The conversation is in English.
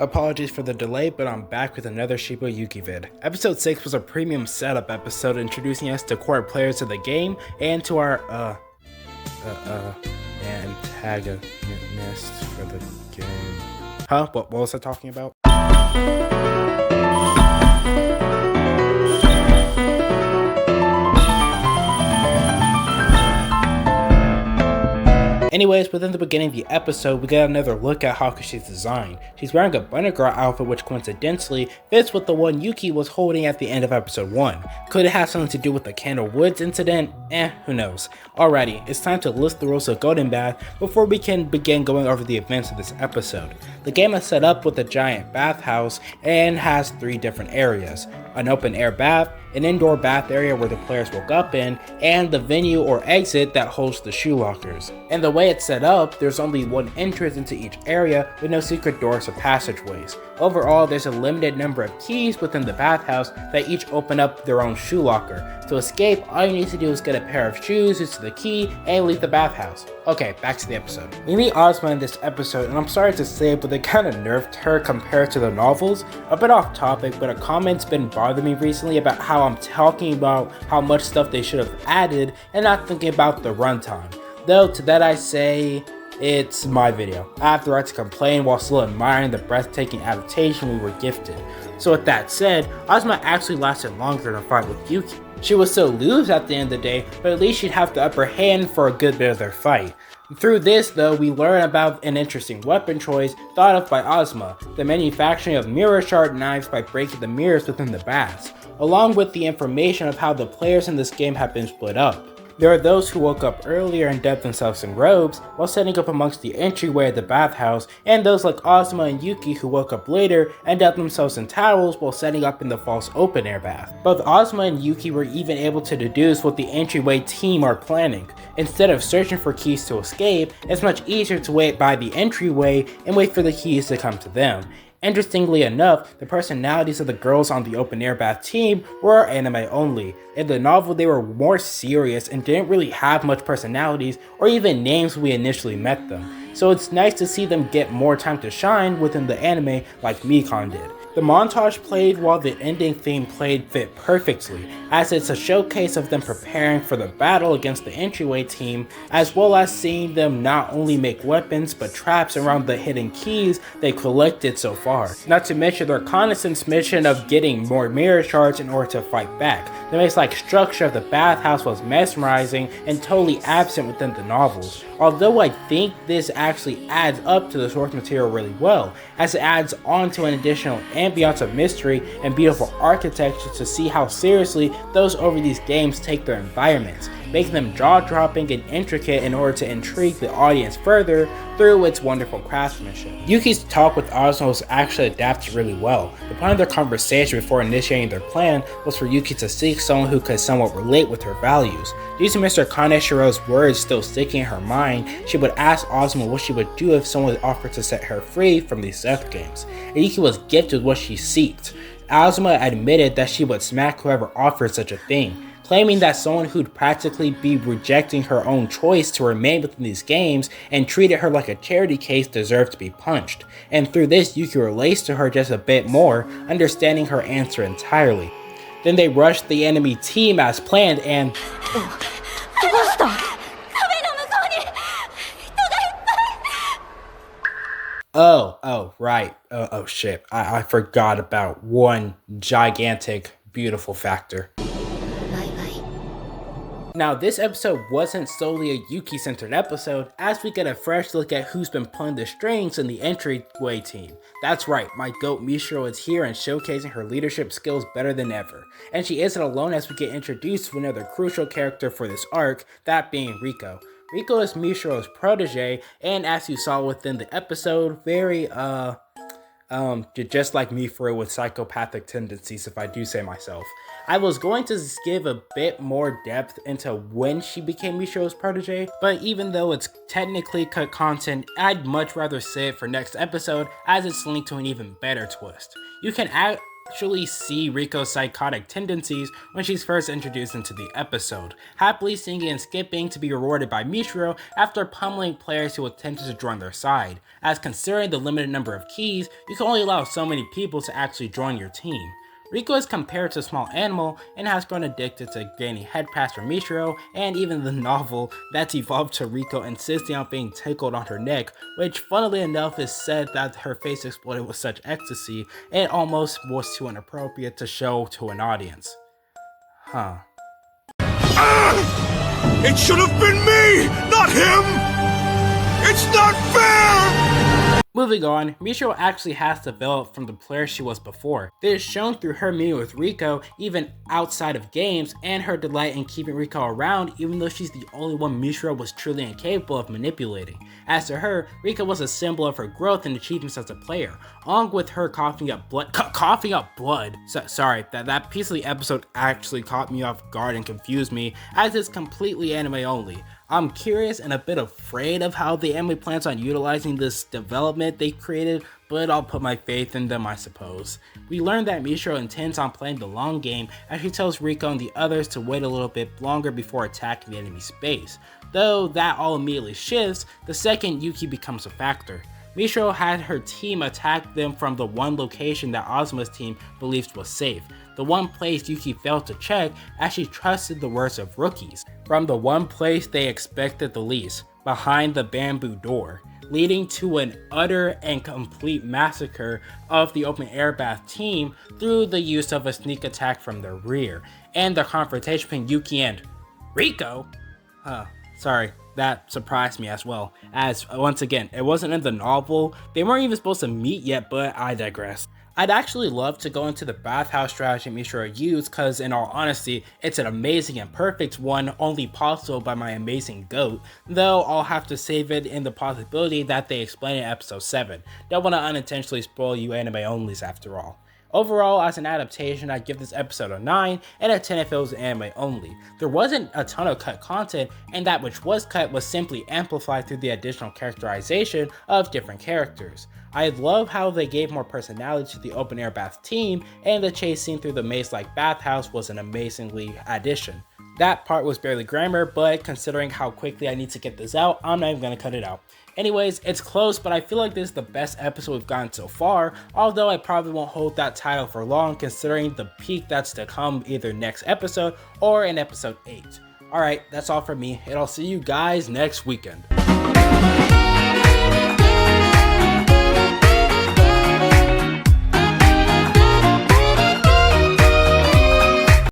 Apologies for the delay, but I'm back with another Shiba Yuki vid. Episode 6 was a premium setup episode introducing us to core players of the game and to our, antagonist for the game. Huh? What was I talking about? Anyways, within the beginning of the episode, we get another look at Hakushi's design. She's wearing a bunny girl outfit which coincidentally fits with the one Yuki was holding at the end of episode 1. Could it have something to do with the Candle Woods incident? Who knows. Alrighty, it's time to list the rules of Golden Bath before we can begin going over the events of this episode. The game is set up with a giant bathhouse and has 3 different areas. An open air bath, an indoor bath area where the players woke up in, and the venue or exit that holds the shoe lockers. And the way it's set up, there's only one entrance into each area with no secret doors or passageways. Overall, there's a limited number of keys within the bathhouse that each open up their own shoe locker. To escape, all you need to do is get a pair of shoes, use the key, and leave the bathhouse. Okay, back to the episode. We meet Ozma in this episode, and I'm sorry to say it, but they kinda nerfed her compared to the novels. A bit off topic, but a comment's been bothering me recently about how I'm talking about how much stuff they should have added and not thinking about the runtime. Though to that I say, it's my video. I have the right to complain while still admiring the breathtaking adaptation we were gifted. So with that said, Ozma actually lasted longer than a fight with Yuki. She would still lose at the end of the day, but at least she'd have the upper hand for a good bit of their fight. Through this though, we learn about an interesting weapon choice thought of by Ozma, the manufacturing of mirror shard knives by breaking the mirrors within the baths, along with the information of how the players in this game have been split up. There are those who woke up earlier and decked themselves in robes while setting up amongst the entryway of the bathhouse, and those like Ozma and Yuki who woke up later and decked themselves in towels while setting up in the false open air bath. Both Ozma and Yuki were even able to deduce what the entryway team are planning. Instead of searching for keys to escape, it's much easier to wait by the entryway and wait for the keys to come to them. Interestingly enough, the personalities of the girls on the open air bath team were anime only. In the novel, they were more serious and didn't really have much personalities or even names when we initially met them. So it's nice to see them get more time to shine within the anime like Mikon did. The montage played while the ending theme played fit perfectly, as it's a showcase of them preparing for the battle against the entryway team, as well as seeing them not only make weapons but traps around the hidden keys they collected so far. Not to mention their reconnaissance mission of getting more mirror shards in order to fight back. The maze-like structure of the bathhouse was mesmerizing and totally absent within the novels. Although I think this actually adds up to the source material really well, as it adds on to an additional ambiance of mystery and beautiful architecture to see how seriously those over these games take their environments, making them jaw-dropping and intricate in order to intrigue the audience further through its wonderful craftsmanship. Yuki's talk with Ozma was actually adapted really well. The point of their conversation before initiating their plan was for Yuki to seek someone who could somewhat relate with her values. Due to Mr. Kaneshiro's words still sticking in her mind, she would ask Ozma what she would do if someone offered to set her free from these death games, and Yuki was gifted what she seeked. Ozma admitted that she would smack whoever offered such a thing, claiming that someone who'd practically be rejecting her own choice to remain within these games and treated her like a charity case deserved to be punched. And through this, Yuki relates to her just a bit more, understanding her answer entirely. Then they rushed the enemy team as planned and right. Oh shit. I forgot about one gigantic, beautiful factor. Now, this episode wasn't solely a Yuki-centered episode, as we get a fresh look at who's been pulling the strings in the entryway team. That's right, my goat Mishiro is here and showcasing her leadership skills better than ever. And she isn't alone as we get introduced to another crucial character for this arc, that being Riko. Riko is Mishiro's protege, and as you saw within the episode, very, just like me for real with psychopathic tendencies, if I do say myself. I was going to give a bit more depth into when she became Mishiro's protege, but even though it's technically cut content, I'd much rather save it for next episode as it's linked to an even better twist. You can actually see Riko's psychotic tendencies when she's first introduced into the episode, happily singing and skipping to be rewarded by Mishiro after pummeling players who attempted to join their side, as considering the limited number of keys, you can only allow so many people to actually join your team. Riko is compared to a small animal and has grown addicted to gaining head pats from Mishiro, and even the novel that's evolved to Riko insisting on being tickled on her neck, which funnily enough is said that her face exploded with such ecstasy, it almost was too inappropriate to show to an audience. Huh. It should have been me, not him! It's not fair! Moving on, Mishiro actually has developed from the player she was before. This is shown through her meeting with Riko even outside of games, and her delight in keeping Riko around even though she's the only one Mishiro was truly incapable of manipulating. As to her, Riko was a symbol of her growth and achievements as a player, along with her coughing up blood. Sorry, that piece of the episode actually caught me off guard and confused me, as it's completely anime only. I'm curious and a bit afraid of how the anime plans on utilizing this development they created, but I'll put my faith in them, I suppose. We learned that Mishiro intends on playing the long game as she tells Riko and the others to wait a little bit longer before attacking the enemy's base, though that all immediately shifts the second Yuki becomes a factor. Mishiro had her team attack them from the one location that Azuma's team believes was safe, the one place Yuki failed to check as she trusted the words of rookies, from the one place they expected the least, behind the bamboo door, leading to an utter and complete massacre of the open air bath team through the use of a sneak attack from the rear, and the confrontation between Yuki and Riko? Sorry. That surprised me as well, as once again, it wasn't in the novel, they weren't even supposed to meet yet, but I digress. I'd actually love to go into the bathhouse strategy Mishiro used, cause in all honesty, it's an amazing and perfect one, only possible by my amazing goat, though I'll have to save it in the possibility that they explain in episode 7. Don't want to unintentionally spoil you anime onlys after all. Overall, as an adaptation, I'd give this episode a 9 and a 10 if it was anime only. There wasn't a ton of cut content, and that which was cut was simply amplified through the additional characterization of different characters. I love how they gave more personality to the open air bath team, and the chase scene through the maze-like bathhouse was an amazingly addition. That part was barely grammar, but considering how quickly I need to get this out, I'm not even gonna cut it out. Anyways, it's close, but I feel like this is the best episode we've gotten so far, although I probably won't hold that title for long considering the peak that's to come either next episode or in episode 8. Alright, that's all from me, and I'll see you guys next weekend.